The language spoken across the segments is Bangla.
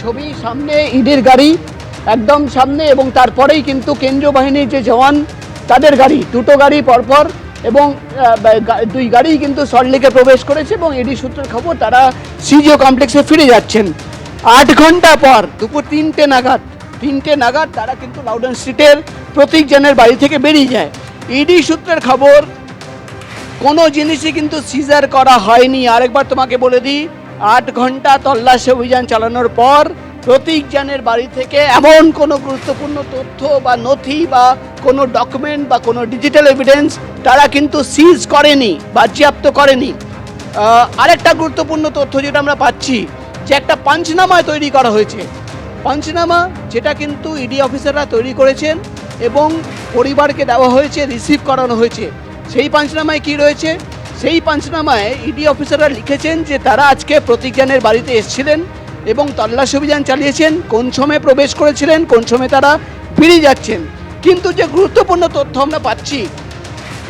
ছবি, সামনে ইডির গাড়ি একদম সামনে, এবং তারপরেই কিন্তু কেন্দ্রীয় বাহিনীর যে জওয়ান তাদের গাড়ি, দুটো গাড়ি পরপর, এবং দুই গাড়ি কিন্তু সল্টলেকে প্রবেশ করেছে। এবং ইডি সূত্রের খবর তারা সিজিও কমপ্লেক্সে ফিরে যাচ্ছেন। 8 ঘন্টা পর দুপুর 3টে নাগাদ তারা কিন্তু লাউডন স্ট্রিটের প্রতীক জেনের বাড়ি থেকে বেরিয়ে যায়। ইডি সূত্রের খবর কোনো জিনিসই কিন্তু সিজার করা হয়নি। আরেকবার তোমাকে বলে দিই, 8 ঘন্টা তল্লাশি অভিযান চালানোর পর প্রতীক জেনের বাড়ি থেকে এমন কোনো গুরুত্বপূর্ণ তথ্য বা নথি বা কোনো ডকুমেন্ট বা কোনো ডিজিটাল এভিডেন্স তারা কিন্তু সিজ করেনি, বাজেয়াপ্ত করেনি। আরেকটা গুরুত্বপূর্ণ তথ্য যেটা আমরা পাচ্ছি, যে একটা পাঞ্চনামা তৈরি করা হয়েছে, পাঞ্চনামা যেটা কিন্তু ইডি অফিসাররা তৈরি করেছেন এবং পরিবারকে দেওয়া হয়েছে, রিসিভ করানো হয়েছে। সেই পাঞ্চনামায় কি রয়েছে? সেই পাঞ্চনামায় ইডি অফিসাররা লিখেছেন যে তারা আজকে প্রতীক জেনের বাড়িতে এসেছিলেন এবং তল্লাশি অভিযান চালিয়েছেন, কোন সময় প্রবেশ করেছিলেন, কোন সময় তারা বেরিয়ে যাচ্ছেন। কিন্তু যে গুরুত্বপূর্ণ তথ্য আমরা পাচ্ছি,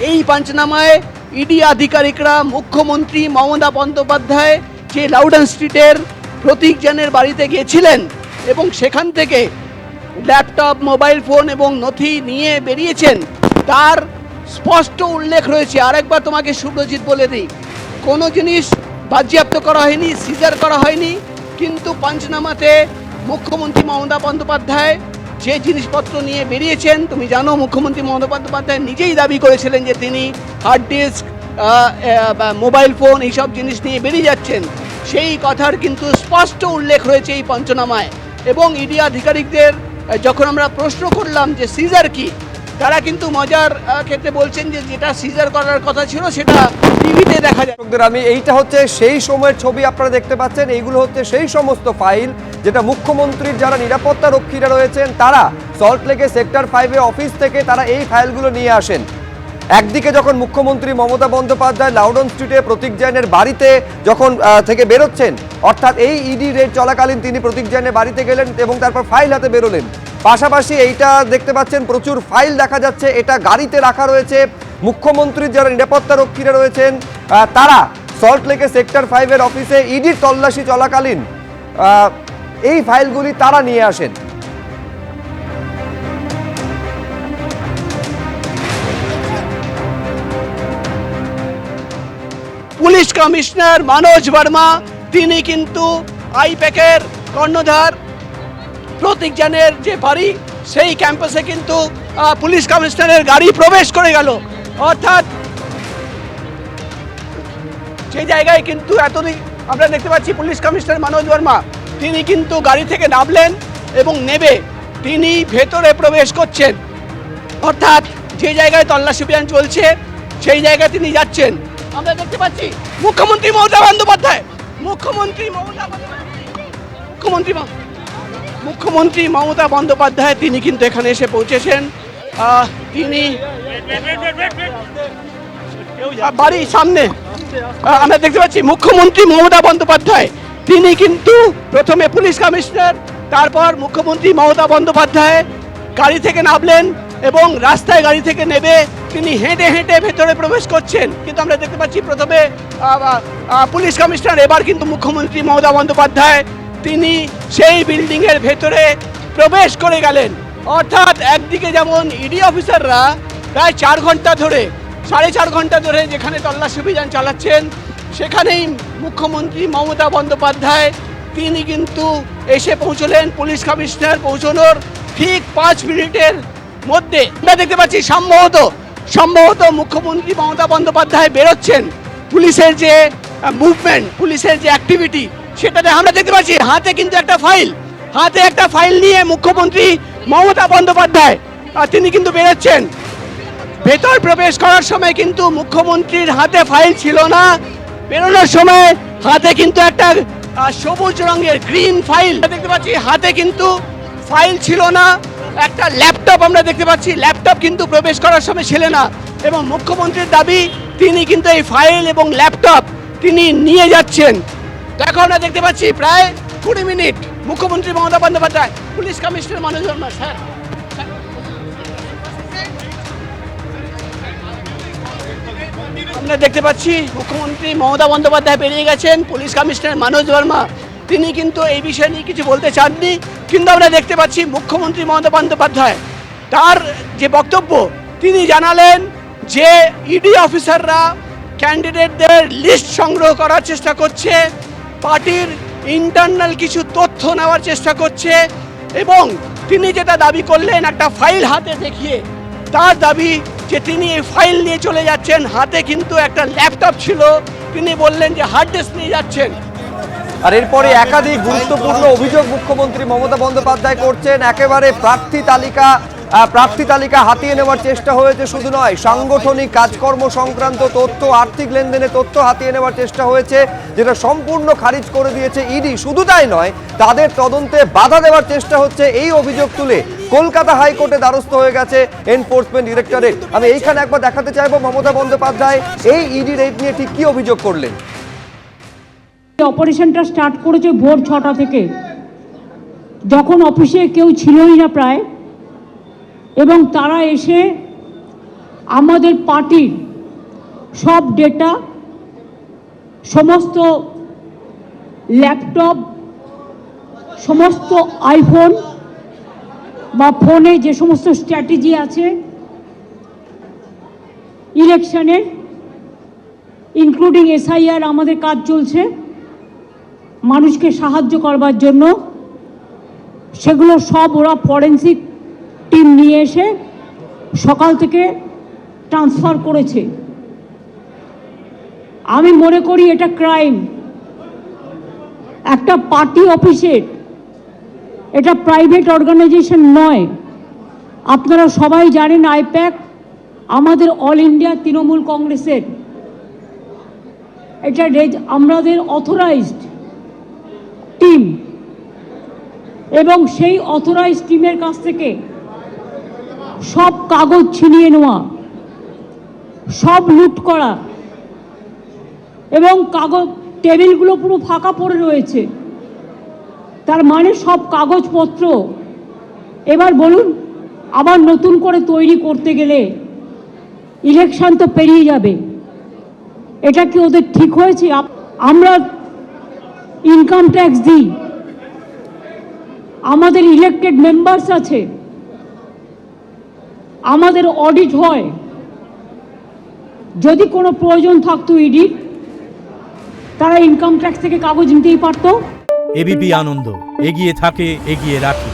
এই পাঞ্চনামায় ইডি আধিকারিকরা মুখ্যমন্ত্রী মমতা বন্দ্যোপাধ্যায় যে লাউডন স্ট্রিটের প্রতীক জেনের বাড়িতে গিয়েছিলেন এবং সেখান থেকে ল্যাপটপ, মোবাইল ফোন এবং নথি নিয়ে বেরিয়েছেন, তার স্পষ্ট উল্লেখ রয়েছে। আরেকবার তোমাকে সুব্রজিৎ বলে দিই, কোনো জিনিস বাজেয়াপ্ত করা হয়নি, সিজার করা হয়নি, কিন্তু পাঞ্চনামাতে মুখ্যমন্ত্রী মমতা বন্দ্যোপাধ্যায় যে জিনিসপত্র নিয়ে বেরিয়েছেন, তুমি জানো মুখ্যমন্ত্রী মমতা বন্দ্যোপাধ্যায় নিজেই দাবি করেছিলেন যে তিনি হার্ড ডিস্ক, মোবাইল ফোন এইসব জিনিস নিয়ে বেরিয়ে যাচ্ছেন। সেই কথার কিন্তু স্পষ্ট উল্লেখ রয়েছে এই পঞ্চনামায়। এবং ইডি আধিকারিকদের যখন আমরা প্রশ্ন করলাম যে সিজার কি, তারা কিন্তু মজার ক্ষেত্রে বলছেন যে যেটা সিজার করার কথা ছিল সেটা টিভিতে দেখা যায়। আমি এইটা হচ্ছে সেই সময়ের ছবি আপনারা দেখতে পাচ্ছেন, এইগুলো হচ্ছে সেই সমস্ত ফাইল যেটা মুখ্যমন্ত্রীর যারা নিরাপত্তা রক্ষীরা রয়েছেন তারা সল্টলেকে সেক্টর 5 অফিস থেকে তারা এই ফাইলগুলো নিয়ে আসেন। একদিকে যখন মুখ্যমন্ত্রী মমতা বন্দ্যোপাধ্যায় লাউডন স্ট্রিটে প্রতীক জেনের বাড়িতে যখন থেকে বেরোচ্ছেন, অর্থাৎ এই ইডি রেড চলাকালীন তিনি প্রতীক জেনের বাড়িতে গেলেন এবং তারপর ফাইল হাতে বেরোলেন। পাশাপাশি এইটা দেখতে পাচ্ছেন প্রচুর ফাইল দেখা যাচ্ছে, এটা গাড়িতে রাখা রয়েছে। মুখ্যমন্ত্রীর যারা নিরাপত্তা রক্ষীরা রয়েছেন তারা সল্টলেকে সেক্টর 5 অফিসে ইডির তল্লাশি চলাকালীন এই ফাইলগুলি তারা নিয়ে আসেন। পুলিশ কমিশনার মনোজ বর্মা তিনি কিন্তু আইপ্যাকের কর্ণধার। প্রতীক জেনের যে বাড়ি সেই ক্যাম্পাসে কিন্তু পুলিশ কমিশনারের গাড়ি প্রবেশ করে গেল। অর্থাৎ সেই জায়গায় কিন্তু এতদিন আমরা দেখতে পাচ্ছি পুলিশ কমিশনার মনোজ বর্মা তিনি কিন্তু গাড়ি থেকে নামলেন এবং নেবে তিনি ভেতরে প্রবেশ করছেন। অর্থাৎ যে জায়গায় তল্লাশি অভিযান চলছে সেই জায়গায় তিনি যাচ্ছেন। আমরা দেখতে পাচ্ছি মুখ্যমন্ত্রী মমতা বন্দ্যোপাধ্যায় তিনি কিন্তু এখানে এসে পৌঁছেছেন। তিনি বাড়ির সামনে আমরা দেখতে পাচ্ছি মুখ্যমন্ত্রী মমতা বন্দ্যোপাধ্যায় তিনি কিন্তু প্রথমে পুলিশ কমিশনার, তারপর মুখ্যমন্ত্রী মমতা বন্দ্যোপাধ্যায় গাড়ি থেকে নামলেন এবং রাস্তায় গাড়ি থেকে নেবে তিনি হেঁটে হেঁটে ভেতরে প্রবেশ করছেন। কিন্তু আমরা দেখতে পাচ্ছি প্রথমে পুলিশ কমিশনার, এবার কিন্তু মুখ্যমন্ত্রী মমতা বন্দ্যোপাধ্যায় তিনি সেই বিল্ডিংয়ের ভেতরে প্রবেশ করে গেলেন। অর্থাৎ একদিকে যেমন ইডি অফিসাররা প্রায় 4 ঘন্টা ধরে, 4.5 ঘন্টা ধরে যেখানে তল্লাশি অভিযান চালাচ্ছেন, সেখানেই মুখ্যমন্ত্রী মমতা বন্দ্যোপাধ্যায় তিনি কিন্তু এসে পৌঁছলেন। পুলিশ কমিশনার পৌঁছানোর ঠিক 5 মিনিটের মধ্যে আমরা দেখতে পাচ্ছি সম্ভবত মুখ্যমন্ত্রী মমতা বন্দ্যোপাধ্যায় বেরোচ্ছেন। পুলিশের যে মুভমেন্ট, পুলিশের যে অ্যাক্টিভিটি, সেটাতে আমরা দেখতে পাচ্ছি হাতে কিন্তু একটা ফাইল নিয়ে মুখ্যমন্ত্রী মমতা বন্দ্যোপাধ্যায় তিনি কিন্তু বেরোচ্ছেন। ভেতর প্রবেশ করার সময় কিন্তু মুখ্যমন্ত্রীর হাতে ফাইল ছিল না, বেরোনোর সময় হাতে কিন্তু একটা সবুজ রঙের গ্রিন ফাইল দেখতে পাচ্ছি, হাতে কিন্তু ফাইল ছিল না। একটা ল্যাপটপ আমরা দেখতে পাচ্ছি, ল্যাপটপ কিন্তু প্রবেশ করার সময় ছিল না। এবং মুখ্যমন্ত্রীর দাবি তিনি কিন্তু এই ফাইল এবং ল্যাপটপ তিনি নিয়ে যাচ্ছেন। দেখো আমরা দেখতে পাচ্ছি প্রায় 20 মিনিট মুখ্যমন্ত্রী Mamata Bandyopadhyay, police commissioner Manoj Verma sir, আমরা দেখতে পাচ্ছি মুখ্যমন্ত্রী মমতা বন্দ্যোপাধ্যায় বেরিয়ে গেছেন, পুলিশ কমিশনার মনোজ বর্মা তিনি কিন্তু এই বিষয় নিয়ে কিছু বলতে চাননি। কিন্তু আমরা দেখতে পাচ্ছি মুখ্যমন্ত্রী মমতা বন্দ্যোপাধ্যায় তার যে বক্তব্য, তিনি জানালেন যে ইডি অফিসাররা ক্যান্ডিডেটদের লিস্ট সংগ্রহ করার চেষ্টা করছে, পার্টির ইন্টারনাল কিছু তথ্য নেওয়ার চেষ্টা করছে, এবং তিনি যেটা দাবি করলেন একটা ফাইল হাতে দেখিয়ে, তার দাবি যে তিনি এই ফাইল নিয়ে চলে যাচ্ছেন, হাতে কিন্তু একটা ল্যাপটপ ছিল, তিনি বললেন যে হার্ড ডিস্ক নিয়ে যাচ্ছেন। আর এরপরে একাধিক গুরুত্বপূর্ণ অভিযোগ মুখ্যমন্ত্রী মমতা বন্দ্যোপাধ্যায় করছেন। একেবারে প্রার্থী তালিকা হাতিয়ে নেওয়ার চেষ্টা হয়েছে, শুধু নয় সাংগঠনিক কাজকর্ম সংক্রান্ত তথ্য, আর্থিক লেনদেনের তথ্য হাতিয়ে নেওয়ার চেষ্টা হয়েছে, যেটা সম্পূর্ণ খারিজ করে দিয়েছে ইডি। শুধু তাই নয়, তাদের তদন্তে বাধা দেওয়ার চেষ্টা হচ্ছে, এই অভিযোগ তুলে কলকাতা হাইকোর্টে দ্বারস্থ হয়ে গেছে এনফোর্সমেন্ট ডিরেক্টরেট। আমি এইখানে একবার দেখাতে চাইবো মমতা বন্দ্যোপাধ্যায় এই ইডি রেড নিয়ে ঠিক কি অভিযোগ করলেন। অপারেশনটা স্টার্ট করেছে ভোর 6টা থেকে, যখন অফিসে কেউ ছিলই না প্রায়, এবং তারা এসে আমাদের পার্টির সব ডেটা, সমস্ত ল্যাপটপ, সমস্ত আইফোন বা ফোনে যে সমস্ত স্ট্র্যাটেজি আছে ইলেকশনের, ইনক্লুডিং SIR, আমাদের কাজ চলছে মানুষকে সাহায্য করবার জন্য, সেগুলো সব ওরা ফরেন্সিক টিম নিয়ে এসে সকাল থেকে ট্রান্সফার করেছে। আমি মনে করি এটা ক্রাইম। একটা পার্টি অফিসের, এটা প্রাইভেট অর্গানাইজেশন নয়। আপনারা সবাই জানেন আইপ্যাক আমাদের অল ইন্ডিয়া তৃণমূল কংগ্রেসের, এটা আমাদের অথরাইজড টিম, এবং সেই অথরাইজড টিমের কাছ থেকে সব কাগজ ছিনিয়ে নেওয়া, সব লুট করা, এবং কাগজ টেবিলগুলো পুরো ফাঁকা পড়ে রয়েছে। তার মানে সব কাগজপত্র এবার বলুন আবার নতুন করে তৈরি করতে গেলে ইলেকশন তো পেরিয়ে যাবে। এটা কি ওদের ঠিক হয়েছে? আমরা ইনকাম ট্যাক্স দিই, আমাদের ইলেক্টেড মেম্বার্স আছে, আমাদের অডিট হয়। যদি কোনো প্রয়োজন থাকতো ইডির, তারা ইনকাম ট্যাক্স থেকে কাগজ নিতেই পারতো। এবিপি আনন্দ, এগিয়ে থাকে, এগিয়ে রাখে।